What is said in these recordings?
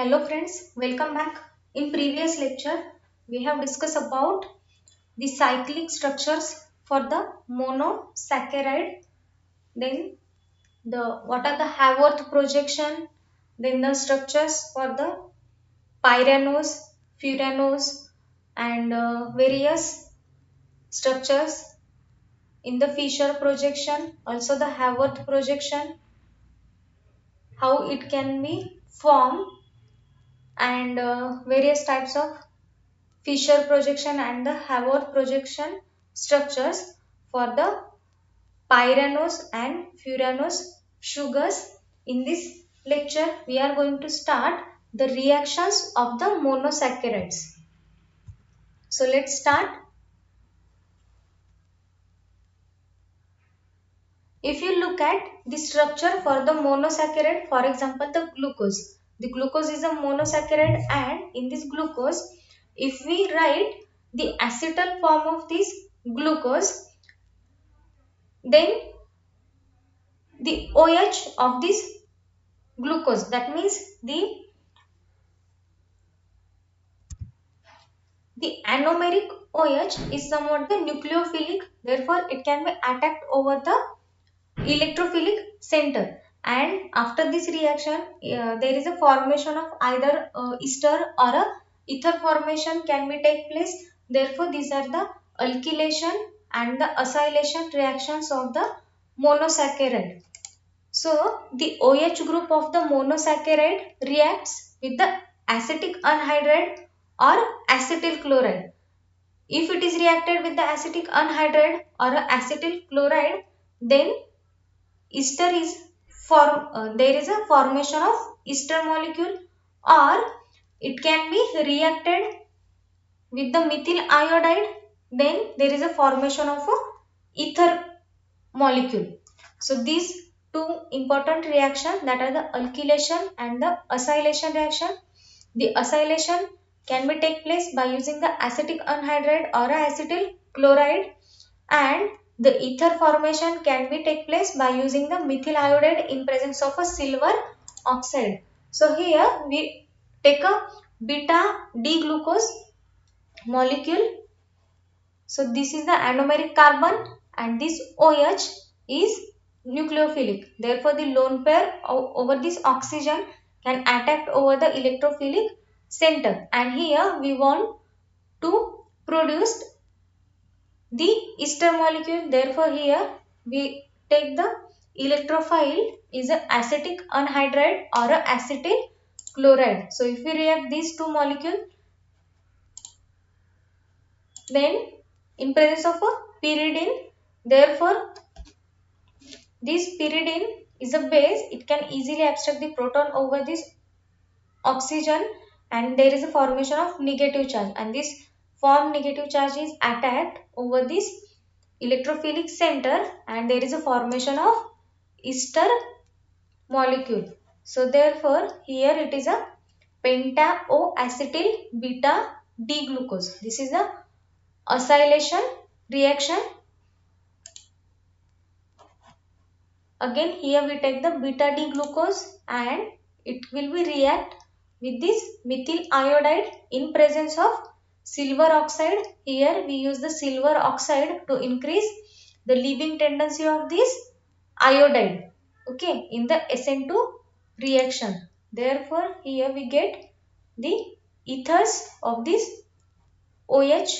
Hello friends, welcome back. In previous lecture, we have discussed about the cyclic structures for the monosaccharide, then the what are the Haworth projection, then the structures for the pyranose, furanose and various structures in the Fischer projection, also the Haworth projection, how it can be formed and various types of Fischer projection and the Haworth projection structures for the pyranose and furanose sugars. In this lecture, we are going to start the reactions of the monosaccharides. So let's start. If you look at the structure for the monosaccharide, for example, the glucose is a monosaccharide, and in this glucose, if we write the acetal form of this glucose, then the OH of this glucose, that means the anomeric OH is somewhat the nucleophilic, therefore it can be attacked over the electrophilic center, and after this reaction there is a formation of either ester or a ether formation can be take place. Therefore these are the alkylation and the acylation reactions of the monosaccharide. So the OH group of the monosaccharide reacts with the acetic anhydride or acetyl chloride. If it is reacted with the acetic anhydride or acetyl chloride, then ester is there is a formation of ester molecule, or it can be reacted with the methyl iodide, then there is a formation of a ether molecule. So these two important reactions, that are the alkylation and the acylation reaction. The acylation can be take place by using the acetic anhydride or acetyl chloride, and the ether formation can be take place by using the methyl iodide in presence of a silver oxide. So here we take a beta D glucose molecule. So this is the anomeric carbon and this OH is nucleophilic. Therefore the lone pair over this oxygen can attack over the electrophilic center, and here we want to produce the ester molecule. Therefore here we take the electrophile is a acetic anhydride or a acetyl chloride. So if we react these two molecules, then in presence of a pyridine, therefore this pyridine is a base, it can easily abstract the proton over this oxygen, and there is a formation of negative charge, and this formed negative charge is attacked over this electrophilic center, and there is a formation of ester molecule. So therefore here it is a penta-O-acetyl beta D glucose. This is the acylation reaction. Again here we take the beta D glucose and it will be react with this methyl iodide in presence of silver oxide. Here we use the silver oxide to increase the leaving tendency of this iodide, okay, in the SN2 reaction. Therefore here we get the ethers of this OH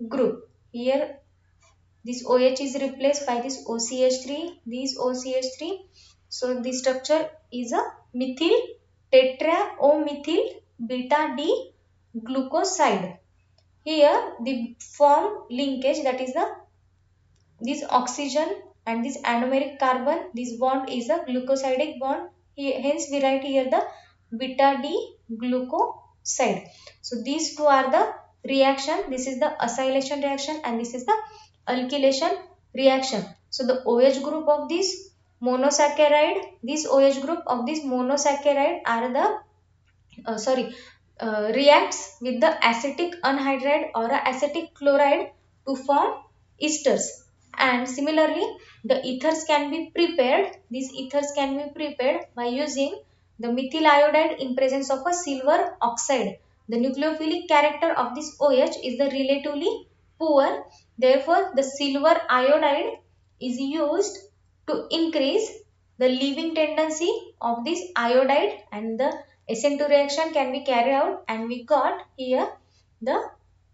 group. Here this OH is replaced by this OCH3, this OCH3. So the structure is a methyl tetra O methyl beta D glucoside. Here the form linkage, that is the this oxygen and this anomeric carbon, this bond is a glucosidic bond. Hence we write here the beta D glucoside. So these two are the reaction. This is the acylation reaction and this is the alkylation reaction. So the OH group of this monosaccharide, this OH group of this monosaccharide are the reacts with the acetic anhydride or acetic chloride to form esters. And similarly the ethers can be prepared, these ethers can be prepared by using the methyl iodide in presence of a silver oxide. The nucleophilic character of this OH is the relatively poor. Therefore, the silver iodide is used to increase the leaving tendency of this iodide, and the SN2 reaction can be carried out, and we got here the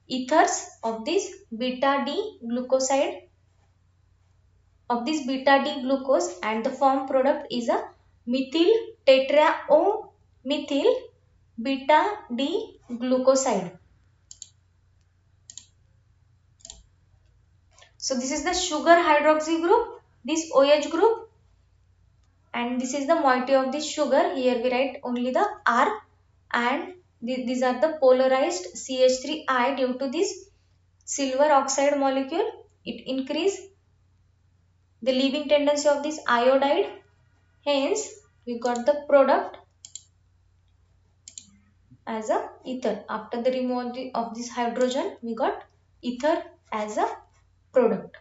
ethers of this beta D glucoside of this beta D glucose, and the form product is a methyl tetraomethyl beta D glucoside. So this is the sugar hydroxy group, this OH group, and this is the moiety of this sugar. Here we write only the R, and these are the polarized CH3I due to this silver oxide molecule. It increase the leaving tendency of this iodide. Hence, we got the product as a ether. After the removal of this hydrogen, we got ether as a product.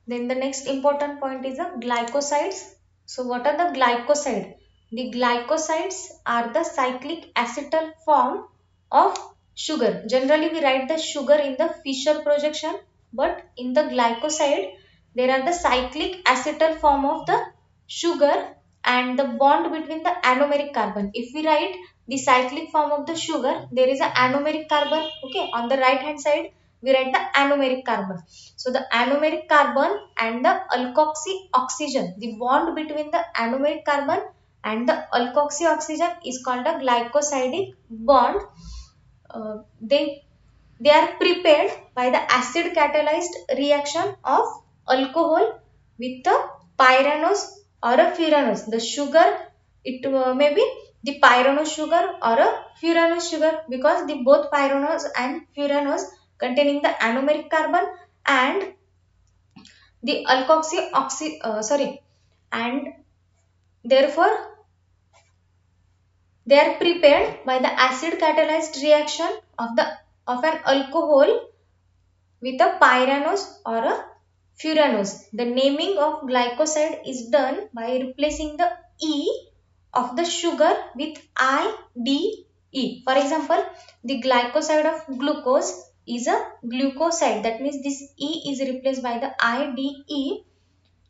Then the next important point is the glycosides. So what are the glycosides? The glycosides are the cyclic acetal form of sugar. Generally we write the sugar in the Fischer projection, but in the glycoside there are the cyclic acetal form of the sugar and the bond between the anomeric carbon. If we write the cyclic form of the sugar, there is an anomeric carbon. Okay, on the right hand side we write the anomeric carbon. So the anomeric carbon and the alkoxy oxygen, the bond between the anomeric carbon and the alkoxy oxygen is called a glycosidic bond. They are prepared by the acid catalyzed reaction of alcohol with the pyranose or a furanose. The sugar, it may be the pyranose sugar or a furanose sugar, because the both pyranose and furanose containing the anomeric carbon and the and therefore they are prepared by the acid catalyzed reaction of an alcohol with a pyranose or a furanose. The naming of glycoside is done by replacing the E of the sugar with IDE. For example, the glycoside of glucose is a glucoside. That means this E is replaced by the IDE.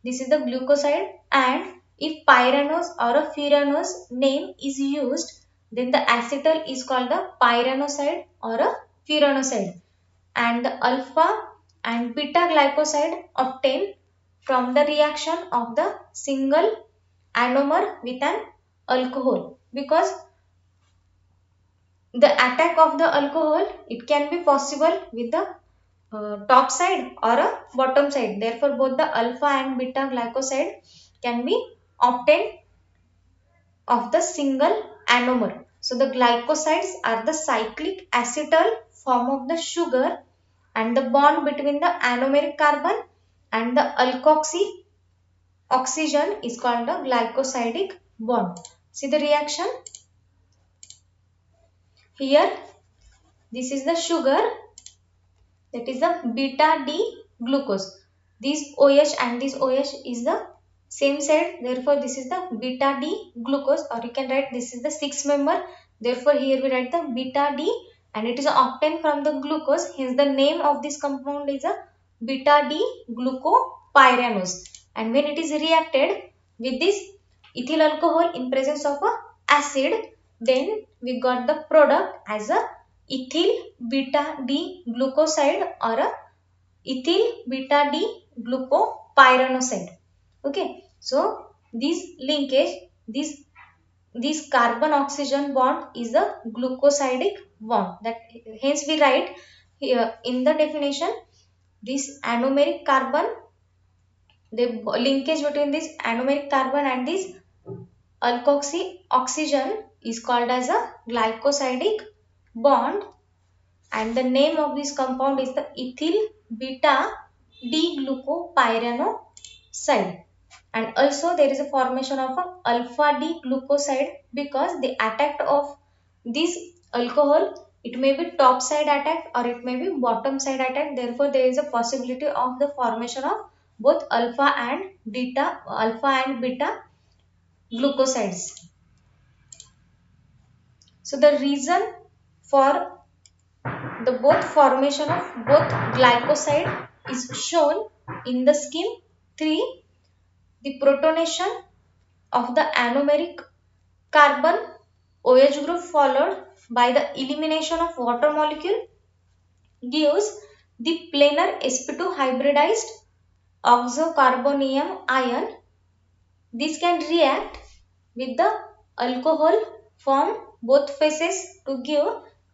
This is the glucoside, and if pyranose or a furanose name is used, then the acetal is called a pyranoside or a furanoside, and the alpha and beta glycoside obtained from the reaction of the single anomer with an alcohol, because the attack of the alcohol, it can be possible with the top side or a bottom side. Therefore both the alpha and beta glycoside can be obtained of the single anomer. So the glycosides are the cyclic acetal form of the sugar, and the bond between the anomeric carbon and the alkoxy oxygen is called the glycosidic bond. See the reaction here. This is the sugar, that is the beta D glucose. This OH and this OH is the same side, therefore this is the beta D glucose, or you can write this is the 6 member. Therefore here we write the beta D, and it is obtained from the glucose. Hence the name of this compound is a beta D glucopyranose. And when it is reacted with this ethyl alcohol in presence of a acid, then we got the product as a ethyl beta D glucoside or a ethyl beta D glucopyranoside. Okay, so this linkage, this carbon oxygen bond is a glucosidic bond. That hence we write here in the definition, this anomeric carbon, the linkage between this anomeric carbon and this alkoxy oxygen is called as a glycosidic bond, and the name of this compound is the ethyl beta D glucopyranoside. And also there is a formation of a alpha D glucoside, because the attack of this alcohol, it may be top side attack or it may be bottom side attack. Therefore there is a possibility of the formation of both alpha and beta glucosides. So the reason for the both formation of both glycoside is shown in the scheme 3. The protonation of the anomeric carbon OH group followed by the elimination of water molecule gives the planar sp2 hybridized oxocarbonium ion. This can react with the alcohol form both phases to give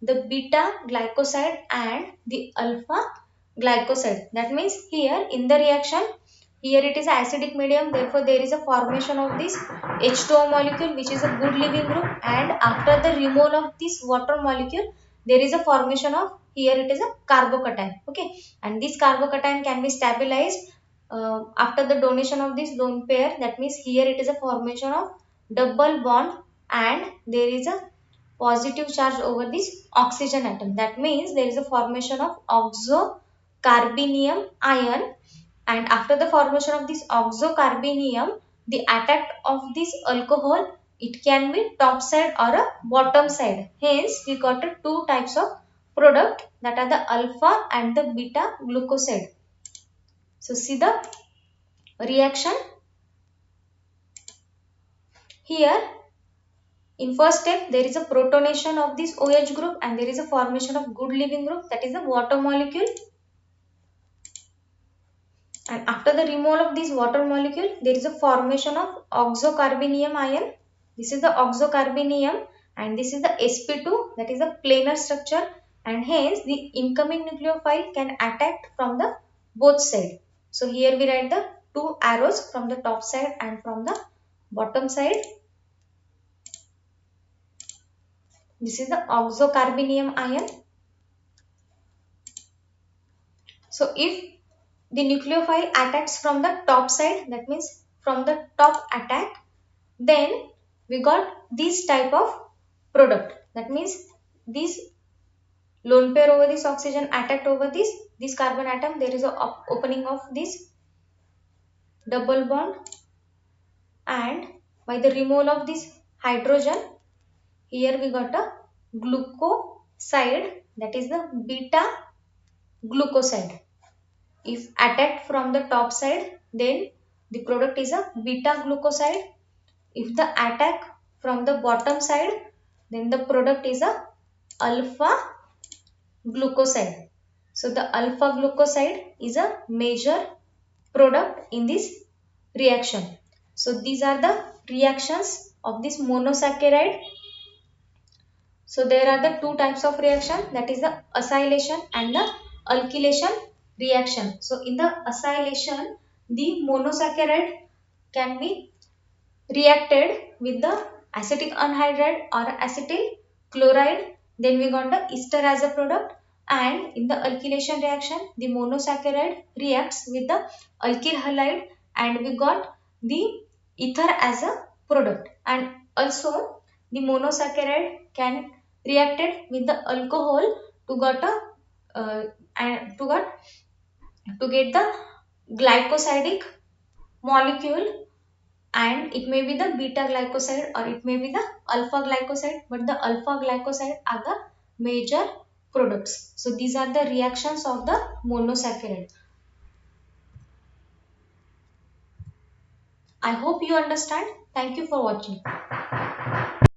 the beta glycoside and the alpha glycoside. That means here in the reaction, here it is acidic medium, therefore there is a formation of this H2O molecule which is a good leaving group, and after the removal of this water molecule there is a formation of, here it is a carbocation. Okay, and this carbocation can be stabilized after the donation of this lone pair. That means here it is a formation of double bond and there is a positive charge over this oxygen atom. That means there is a formation of oxocarbenium ion, and after the formation of this oxocarbenium, the attack of this alcohol, it can be top side or a bottom side. Hence we got two types of product, that are the alpha and the beta glucoside. So see the reaction here. In first step there is a protonation of this OH group and there is a formation of good leaving group, that is the water molecule, and after the removal of this water molecule there is a formation of oxocarbenium ion. This is the oxocarbenium and this is the sp2, that is a planar structure, and hence the incoming nucleophile can attack from the both side. So here we write the two arrows from the top side and from the bottom side. This is the oxocarbenium ion. So if the nucleophile attacks from the top side, that means from the top attack, then we got this type of product. That means this lone pair over this oxygen attacked over this carbon atom, there is a opening of this double bond, and by the removal of this hydrogen, here we got a glucoside, that is the beta glucoside. If attacked from the top side, then the product is a beta glucoside. If the attack from the bottom side, then the product is a alpha glucoside. So the alpha glucoside is a major product in this reaction. So these are the reactions of this monosaccharide. So there are the two types of reaction, that is the acylation and the alkylation reaction. So in the acylation, the monosaccharide can be reacted with the acetic anhydride or acetyl chloride. Then we got the ester as a product, and in the alkylation reaction, the monosaccharide reacts with the alkyl halide and we got the ether as a product. And also the monosaccharide can reacted with the alcohol to got a and to get the glycosidic molecule, and it may be the beta glycoside or it may be the alpha glycoside, but the alpha glycoside are the major products. So these are the reactions of the monosaccharide. I hope you understand. Thank you for watching.